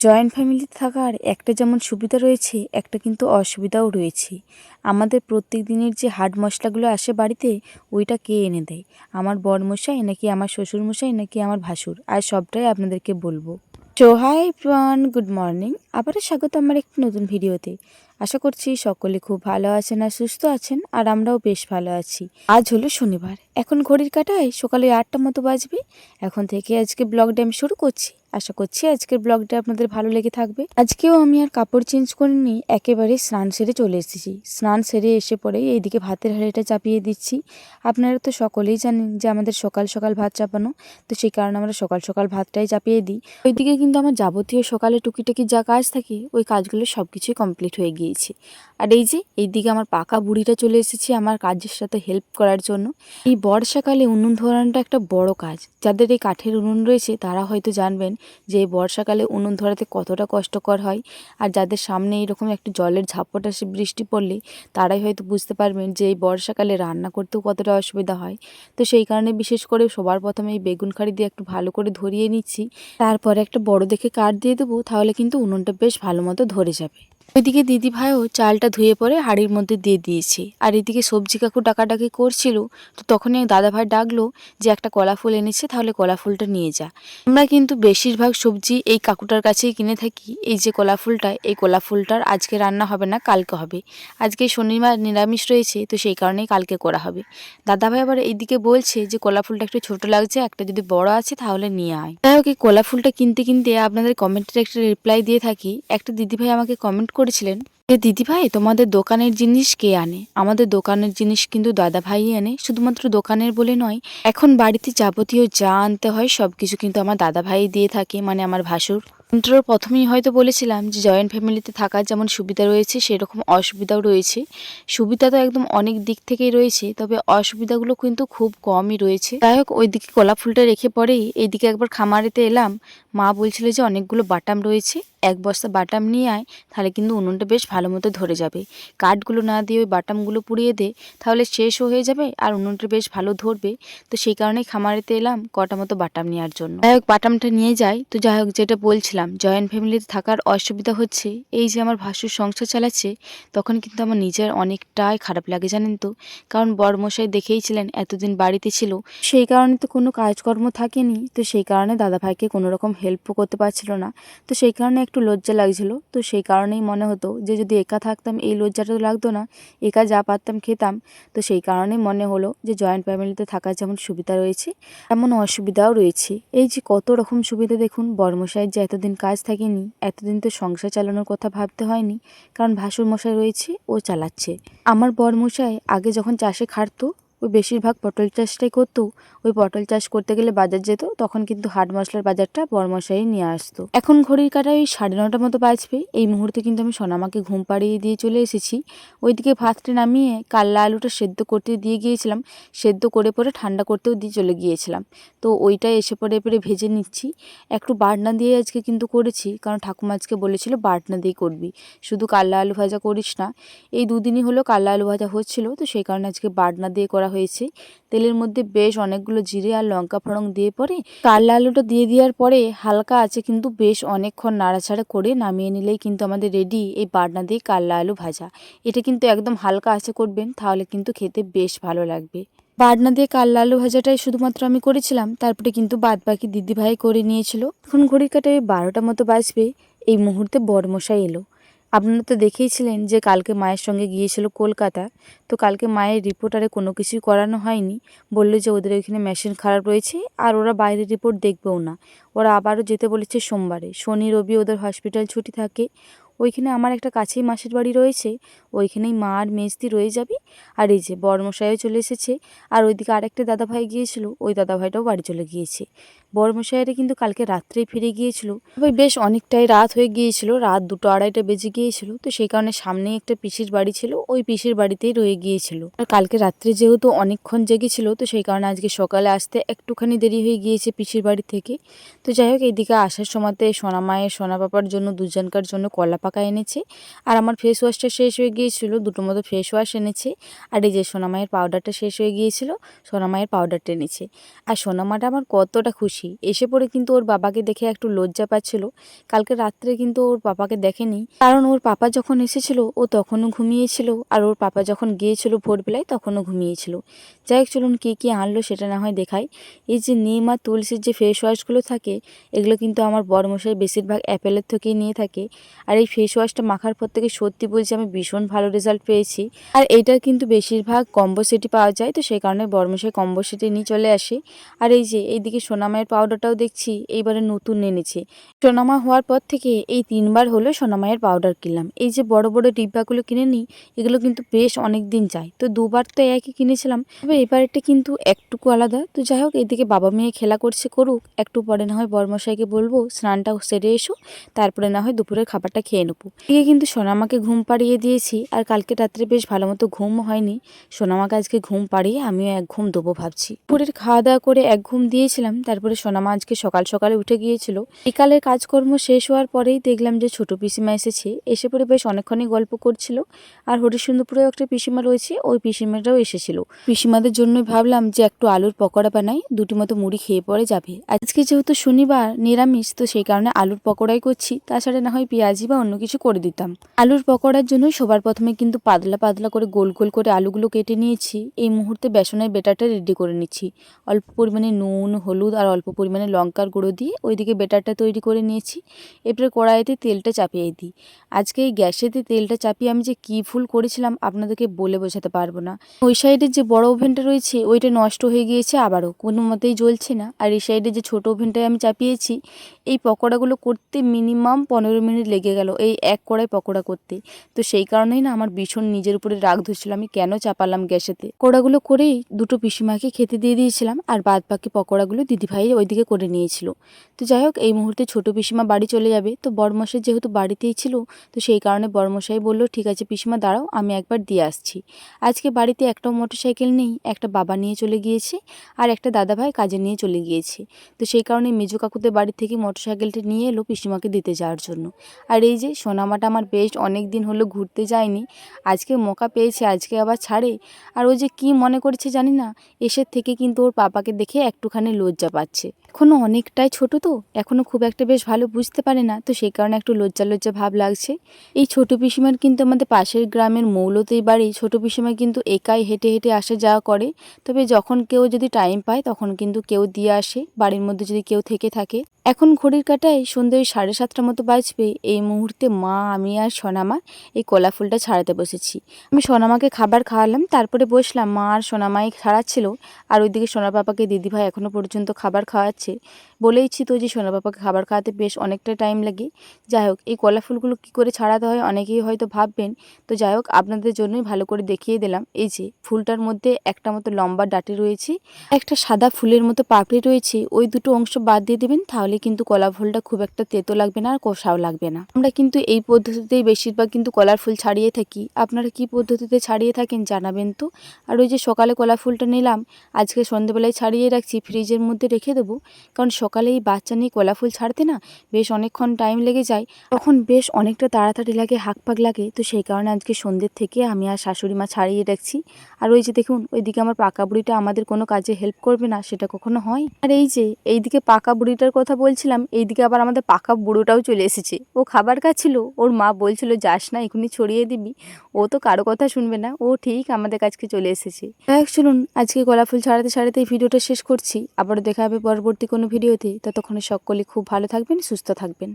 Joint ফ্যামিলিতে থাকার একটা যেমন সুবিধা রয়েছে, একটা কিন্তু অসুবিধাও রয়েছে। আমাদের প্রত্যেক দিনের যে হাট মশলাগুলো আসে বাড়িতে, ওইটা কে এনে দেয়? আমার বরমশাই নাকি আমার শ্বশুরমশাই নাকি আমার ভাসুর? আর সবটাই আপনাদেরকে বলবো। So hi everyone, good morning. আবারও স্বাগত আমার একটি নতুন ভিডিওতে। আশা করছি সকলে খুব ভালো আছেন আর সুস্থ আছেন, আর আমরাও বেশ ভালো আছি। আজ হলো শনিবার, এখন ঘড়ির কাঁটায় সকালে 8টার মতো বাজবে। এখন থেকে আজকে ব্লগটা আমি শুরু করছি। আশা করছি আজকের ব্লগটা আপনাদের ভালো লেগে থাকবে। আজকেও আমি আর কাপড় চেঞ্জ করিনি, একেবারে স্নান সেরে চলে এসেছি। স্নান সেরে এসে পরেই এইদিকে ভাতের হাঁড়িটা চাপিয়ে দিচ্ছি। আপনারা তো সকলেই জানেন যে আমাদের সকাল সকাল ভাত চাপানো, তো সেই কারণে আমরা সকাল সকাল ভাতটাই চাপিয়ে দিই। ওইদিকে কিন্তু আমার যাবতীয় সকালে টুকিটাকি যা কাজ থাকে, ওই কাজগুলো সব কিছুই কমপ্লিট হয়ে গিয়েছে। আর এই যে এইদিকে আমার পাকা বুড়িটা চলে এসেছে আমার কাজের সাথে হেল্প করার জন্য। এই বর্ষাকালে উনুন ধরানোটা একটা বড় কাজ। যাদের এই কাঠের উনুন রয়েছে তারা হয়তো জানবেন যে এই বর্ষাকালে উনুন ধরাতে কতটা কষ্টকর হয়। আর যাদের সামনে এরকম একটা জলের ঝাপট আসে বৃষ্টি পড়লে, তারাই হয়তো বুঝতে পারবেন যে এই বর্ষাকালে রান্না করতেও কতটা অসুবিধা হয়। তো সেই কারণে বিশেষ করে সবার প্রথমে এই বেগুন খাড়ি দিয়ে একটু ভালো করে ধরিয়ে নিচ্ছি। তারপরে একটা বড় দেখে কাঠ দিয়ে দেবো, তাহলে কিন্তু উনুনটা বেশ ভালো মতো ধরে যাবে। ওইদিকে দিদি ভাইও চালটা ধুয়ে পরে হাঁড়ির মধ্যে দিয়ে দিয়েছে। আর এদিকে সবজি কাকু ডাকাডাকি করছিল, তো তখনই দাদা ভাই ডাকলো যে একটা কলা ফুল এনেছে, তাহলে কলা ফুলটা নিয়ে যা। আমরা কিন্তু বেশিরভাগ সবজি এই কাকুটার কাছেই কিনে থাকি। এই যে কলা ফুলটা, এই কলা ফুলটার আজকে রান্না হবে না, কালকে হবে। আজকে শনিবার নিরামিষ রয়েছে, তো সেই কারণেই কালকে করা হবে। দাদা ভাই আবার এইদিকে বলছে যে কলা ফুলটা একটু ছোট লাগছে, একটা যদি বড় আছে তাহলে নিয়ে আয়। যাই হোক, এই কলা ফুলটা কিনতে কিনতে আপনাদের কমেন্টের একটা রিপ্লাই দিয়ে থাকি। একটা দিদিভাই আমাকে কমেন্ট করেছিলেন যে দিদিভাই, তোমাদের দোকানের জিনিস কে আনে? আমাদের দোকানের জিনিস কিন্তু দাদা ভাই আনে। শুধুমাত্র দোকানের বলে নয়, এখন বাড়িতে যাবতীয় যা আনতে হয় সবকিছু কিন্তু আমার দাদা ভাই দিয়ে থাকে, মানে আমার ভাসুর। ইন্ট্রোর প্রথমেই হয়তো বলেছিলাম যে জয়েন্ট ফ্যামিলিতে থাকার যেমন সুবিধা রয়েছে, সেরকম অসুবিধাও রয়েছে। সুবিধা তো একদম অনেক দিক থেকেই রয়েছে, তবে অসুবিধাগুলো কিন্তু খুব কমই রয়েছে। যাই হোক, ওইদিকে কলা ফুলটা রেখে পরেই এইদিকে একবার খামারেতে এলাম। মা বলছিল যে অনেকগুলো বাটাম রয়েছে, এক বস্তা বাটাম নিয়ে আয়, তাহলে কিন্তু উনুনটা বেশ ভালো মতো ধরে যাবে। কাঠগুলো না দিয়ে ওই বাটামগুলো পুড়িয়ে দে, তাহলে শেষও হয়ে যাবে আর উনুনটা বেশ ভালো ধরবে। তো সেই কারণেই খামারেতে এলাম কটা মতো বাটাম নেওয়ার জন্য। যাই হোক, বাটামটা নিয়ে যাই। তো যাই হোক, যেটা বলছিলাম, জয়েন্ট ফ্যামিলিতে থাকার অসুবিধা হচ্ছে এই যে আমার ভাসুর সংসার চালাচ্ছে, তখন কিন্তু আমার নিজের অনেকটাই খারাপ লাগে জানেন তো। কারণ বড়মশাই দেখেইছিলেন এতদিন বাড়িতে ছিল, সেই কারণে তো কোনো কাজকর্ম থাকেনি। তো সেই কারণে দাদাভাইকে কোনো রকম হেল্পও করতে পারছিল না। তো সেই কারণে একটু লজ্জা লাগছিল। তো সেই কারণেই মনে হতো যে যদি একা থাকতাম এই লজ্জাটা তো লাগতো না, একা যা পারতাম খেতাম। তো সেই কারণেই মনে হলো যে জয়েন্ট ফ্যামিলিতে থাকার যেমন সুবিধা রয়েছে, এমন অসুবিধাও রয়েছে। এই যে কত রকম সুবিধা দেখুন, বড়মশাইয়ের যে এতদিন কাজ থাকেনি, এতদিন তো সংসার চালানোর কথা ভাবতে হয়নি, কারণ ভাসুর মশাই রয়েছে, ও চালাচ্ছে। আমার বড়মশাই আগে যখন চাষে খাটতো, ওই বেশিরভাগ পটল চাষটাই করতো। ওই পটল চাষ করতে গেলে বাজার যেত, তখন কিন্তু হাট মশলার বাজারটা বড়মশাই নিয়ে আসতো। এখন ঘড়ির কাঁটায় ওই 9:30টার মতো বাজবে। এই মুহূর্তে কিন্তু আমি সোনামাকে ঘুম পাড়িয়ে দিয়ে চলে এসেছি। ওইদিকে ভাতটা নামিয়ে কাল্লা আলুটা সেদ্ধ করতে দিয়ে গিয়েছিলাম, সেদ্ধ করে পরে ঠান্ডা করতেও দিয়ে চলে গিয়েছিলাম। তো ওইটাই এসে পরে ভেজে নিচ্ছি। একটু বাটনা দিয়ে আজকে কিন্তু করেছি, কারণ ঠাকুমা আজকে বলেছিল বাটনা দিয়ে করবি, শুধু কাল্লা আলু ভাজা করিস না। এই দুদিনই হলো কাল্লা আলু ভাজা হচ্ছিল, তো সেই কারণে আজকে বাটনা দিয়ে করা হয়েছে। তেলের মধ্যে বেশ অনেকগুলো জিরে আর লঙ্কা ফোড়ন দিয়ে পরে কাল্লা আলুটা দিয়ে দেওয়ার পরে হালকা আছে কিন্তু বেশ অনেকক্ষণ নাড়াচাড়া করে নামিয়ে নিলেই কিন্তু আমাদের রেডি এই বাটনা দিয়ে কাল্লা আলু ভাজা। এটা কিন্তু একদম হালকা আছে করবেন, তাহলে কিন্তু খেতে বেশ ভালো লাগবে। বাটনা দিয়ে কাল্লা আলু ভাজাটাই শুধুমাত্র আমি করেছিলাম, তারপরে কিন্তু বাদ বাকি দিদিভাই করে নিয়েছিল। এখন ঘড়ির কাঁটায় 12টার মতো বাজবে। এই মুহূর্তে বড়মশাই এলো। আপনারা তো দেখেইছিলেন যে কালকে মায়ের সঙ্গে গিয়েছিল কলকাতা। তো কালকে মায়ের রিপোর্টারে কোনো কিছুই করানো হয়নি, বললো যে ওদের ওইখানে মেশিন খারাপ রয়েছে আর ওরা বাইরের রিপোর্ট দেখবেও না। ওরা আবারও যেতে বলেছে সোমবারে, শনি রবি ওদের হসপিটাল ছুটি থাকে। ওইখানে আমার একটা কাছেই মাসির বাড়ি রয়েছে, ওইখানেই মা আর মেজদি রয়ে যাবে। আর এই যে বড়মশাইও চলে এসেছে। আর ওইদিকে আরেকটা দাদাভাই গিয়েছিল, ওই দাদাভাইটাও বাড়ি চলে গিয়েছে। বড়মশাইরা কিন্তু কালকে রাত্রেই ফিরে গিয়েছিল। তবে বেশ অনেকটাই রাত হয়ে গিয়েছিল, রাত 2-2:30 বেজে গিয়েছিল। তো সেই কারণে সামনেই একটা পিসির বাড়ি ছিল, ওই পিসির বাড়িতেই রয়ে গিয়েছিল। আর কালকে রাত্রে যেহেতু অনেকক্ষণ জেগেছিল, তো সেই কারণে আজকে সকালে আসতে একটুখানি দেরি হয়ে গিয়েছে পিসির বাড়ি থেকে। তো যাই হোক, এইদিকে আসার সময়তে সোনা মায়ের সোনা পাপার জন্য দুজনকার জন্য কলা পাকা এনেছে। আর আমার ফেস ওয়াশটা শেষ হয়ে গিয়েছিল, দুটো মতো ফেস ওয়াশ এনেছে। আর এই যে সোনা মায়ের পাউডারটা শেষ হয়ে গিয়েছিল, সোনা মায়ের পাউডারটা এনেছে। আর সোনা মাটা আমার কতটা খুশি আসি। এসে পড়ে কিন্তু ওর বাবাকে দেখে একটু লজ্জা পাচ্ছিল। কালকে রাত্রে কিন্তু ওর পাপাকে দেখেনি, কারণ ওর পাপা যখন এসেছিল ও তখনও ঘুমিয়েছিল, আর ওর পাপা যখন গিয়েছিল ভোরবেলায় তখনও ঘুমিয়েছিল। যাই হোক, চলুন কী কী আনলো সেটা না হয় দেখাই। এই যে নিম আর তুলসীর যে ফেস ওয়াশগুলো থাকে, এগুলো কিন্তু আমার বড়মশাই বেশিরভাগ অ্যাপেলের থেকেই নিয়ে থাকে। আর এই ফেস ওয়াশটা মাখার পর থেকে সত্যি বলছি আমি ভীষণ ভালো রেজাল্ট পেয়েছি। আর এইটার কিন্তু বেশিরভাগ কম্বো সেটই পাওয়া যায়, তো সেই কারণে বড়মশাই কম্বো সেটে নিয়ে চলে আসে। আর এই যে এইদিকে সোনামায়ের পাউডারটাও দেখছি এইবারে নতুন এনেছে। সোনামা হওয়ার পর থেকে এই 3বার হলো সোনামায়ের পাউডার কিনলাম। এই যে বড় বড় ডিব্বাগুলো কিনে নিই, এগুলো কিন্তু বেশ অনেক দিন যায়, তো 2বার তো একই কিনেছিলাম, তবে এবারেরটা কিন্তু একটুকু আলাদা। তো যাই হোক, এদিকে বাবা মেয়ে খেলা করছে করুক, একটু পরে না হয় বড়মশাইকে বলবো স্নানটা সেরে এসো, তারপরে না হয় দুপুরের খাবারটা খেয়ে নেবো। এদিকে কিন্তু সোনামাকে ঘুম পাড়িয়ে দিয়েছি, আর কালকে রাত্রে বেশ ভালো মতো ঘুম হয়নি। সোনামাকে আজকে ঘুম পাড়িয়ে আমিও এক ঘুম দেবো ভাবছি। দুপুরের খাওয়া দাওয়া করে এক ঘুম দিয়েছিলাম, তারপরে সোনামা আজকে সকাল সকালে উঠে গিয়েছিল। বিকালের কাজকর্ম শেষ হওয়ার পরেই দেখলাম যে ছোট পিসিমা এসেছে, এসে পরে বেশ অনেকক্ষণই গল্প করছিল। আর হরিশ্চন্দ্রপুরেও একটা পিসিমা রয়েছে, ওই পিসিমাটাও এসেছিল। পিসিমাদের জন্যই ভাবলাম যে একটু আলুর পকোড়া বানাই, দুটি মতো মুড়ি খেয়ে পরে যাবে। আজকে যেহেতু শনিবার নিরামিষ, তো সেই কারণে আলুর পকোড়াই করছি, তাছাড়া না হয় পেঁয়াজি বা অন্য কিছু করে দিতাম। আলুর পকোড়ার জন্য সবার প্রথমে কিন্তু পাতলা পাতলা করে গোল গোল করে আলুগুলো কেটে নিয়েছি। এই মুহূর্তে বেসনের বেটারটা রেডি করে নিচ্ছি। অল্প পরিমাণে নুন, হলুদ আর অল্প পরিমাণে লঙ্কার গুঁড়ো দিয়ে ওইদিকে বেটারটা তৈরি করে নিয়েছি। এরপরে কড়াইতে তেলটা চাপিয়ে দিই। আজকে এই গ্যাসেতে তেলটা চাপিয়ে আমি যে কী ভুল করেছিলাম আপনাদেরকে বলে বোঝাতে পারবো না। ওই সাইডের যে বড় ওভেনটা রয়েছে ওইটা নষ্ট হয়ে গিয়েছে, আবারও কোনো মতেই জ্বলছে না। আর এই সাইডে যে ছোট ওভেনটায় আমি চাপিয়েছি, এই পকোড়াগুলো করতে মিনিমাম 15 মিনিট লেগে গেল এই এক কড়াই পকোড়া করতে। তো সেই কারণেই না আমার ভীষণ নিজের উপরে রাগ ধরছিল, আমি কেন চাপালাম গ্যাসেতে। পকোড়াগুলো করেই দুটো পিসিমাকে খেতে দিয়ে দিয়েছিলাম, আর বাদ বাকি পকোড়াগুলো দিদিভাই ওইদিকে করে নিয়েছিল। তো যাই হোক, এই মুহূর্তে ছোট পিসিমা বাড়ি চলে যাবে, তো বড়মশাই যেহেতু বাড়িতেই ছিল, তো সেই কারণে বড়মশাই বলল ঠিক আছে পিসিমা দাঁড়াও, আমি একবার দিয়ে আসছি। আজকে বাড়িতে একটাও মোটরসাইকেল নেই, একটা বাবা নিয়ে চলে গিয়েছে আর একটা দাদাভাই কাজে নিয়ে চলে গিয়েছে। তো সেই কারণে মেজো কাকুদের বাড়ি থেকে মোটরসাইকেলটা নিয়ে এলো পিসিমাকে দিতে যাওয়ার জন্য। আর এই যে সোনামাটা আমার বেশ অনেক দিন হলো ঘুরতে যায়নি, আজকে মৌকা পেয়েছে, আজকে আবার ছাড়ে। আর ও যে কি মনে করছে জানি না, এসের থেকে কিন্তু ওর পাপাকে দেখে একটুখানি লজ্জা পাচ্ছে। এখনও অনেকটাই ছোট, তো এখনও খুব একটা বেশ ভালো বুঝতে পারে না, তো সেই কারণে একটু লজ্জা লজ্জা ভাব লাগছে। এই ছোট পিসিমার কিন্তু আমাদের পাশের গ্রামের মৌলতেই বাড়ি। ছোট পিসিমা কিন্তু একাই হেঁটে হেঁটে আসা যাওয়া করে, তবে যখন কেউ যদি টাইম পায় তখন কিন্তু কেউ দিয়ে আসে, বাড়ির মধ্যে যদি কেউ থেকে থাকে। এখন ঘড়ির কাঁটায় সন্ধ্যে 7:30 মতো বাজবে। এই মুহূর্তে মা, আমি আর সোনামা এই কলা ফুলটা ছাড়াতে বসেছি। আমি সোনামাকে খাবার খাওয়ালাম, তারপরে বসলাম। মা আর সোনামাই ছাড়াচ্ছিল, আর ওইদিকে সোনা পাপাকে দিদিভাই এখনও পর্যন্ত খাবার খাওয়াচ্ছে। বলেইছি তো যে সোনা পাপাকে খাবার খাওয়াতে বেশ অনেকটা টাইম লাগে। যাই হোক, এই কলা ফুলগুলো কী করে ছাড়াতে হয় অনেকেই হয়তো ভাববেন, তো যাই হোক আপনাদের জন্যই ভালো করে দেখিয়ে দিলাম। এই যে ফুলটার মধ্যে একটা মতো লম্বা ডাঁটি রয়েছে, একটা সাদা ফুলের মতো পাপড়ি রয়েছে, ওই দুটো অংশ বাদ দিয়ে দেবেন, তাহলে কিন্তু কলা ফুলটা খুব একটা তেতো লাগবে না আর কষাও লাগবে না। আমরা কিন্তু এই পদ্ধতিতেই বেশিরভাগ কিন্তু কলার ফুল ছাড়িয়ে থাকি, আপনারা কি পদ্ধতিতে ছাড়িয়ে থাকেন জানাবেন তো। আর ওই যে সকালে কলা ফুলটা নিলাম, আজকে সন্ধ্যেবেলায় ছাড়িয়ে রাখছি, ফ্রিজের মধ্যে রেখে দেবো, কারণ সকালে এই বাচ্চা নিয়ে কলা ফুল ছাড়তে না বেশ অনেকক্ষণ টাইম লেগে যায়, তখন বেশ অনেকটা তাড়াতাড়ি লাগে, হাঁকপাক লাগে। তো সেই কারণে আজকে সন্ধ্যের থেকে আমি আর শাশুড়ি মা ছাড়িয়ে রাখছি। আর ওই যে দেখুন, ওইদিকে আমার পাকা বুড়িটা আমাদের কোনো কাজে হেল্প করবে না, সেটা কখনো হয়। আর এই যে এইদিকে পাকা বুড়িটার কথা বলছিলাম, এইদিকে আবার আমাদের পাকা বুড়োটাও চলে এসেছে। ও খাবার খাচ্ছিল, ওর মা বলছিল যাস না, এখনই ছড়িয়ে দিবি। ও তো কারো কথা শুনবে না, ও ঠিক আমাদের কাছকে চলে এসেছে। যাই শুনুন, আজকে গোলাপ ফুল ছাড়াতে ছাড়াতে এই ভিডিওটা শেষ করছি। আবারও দেখা হবে পরবর্তী কোনো ভিডিওতে, ততক্ষণে সকলে খুব ভালো থাকবেন, সুস্থ থাকবেন।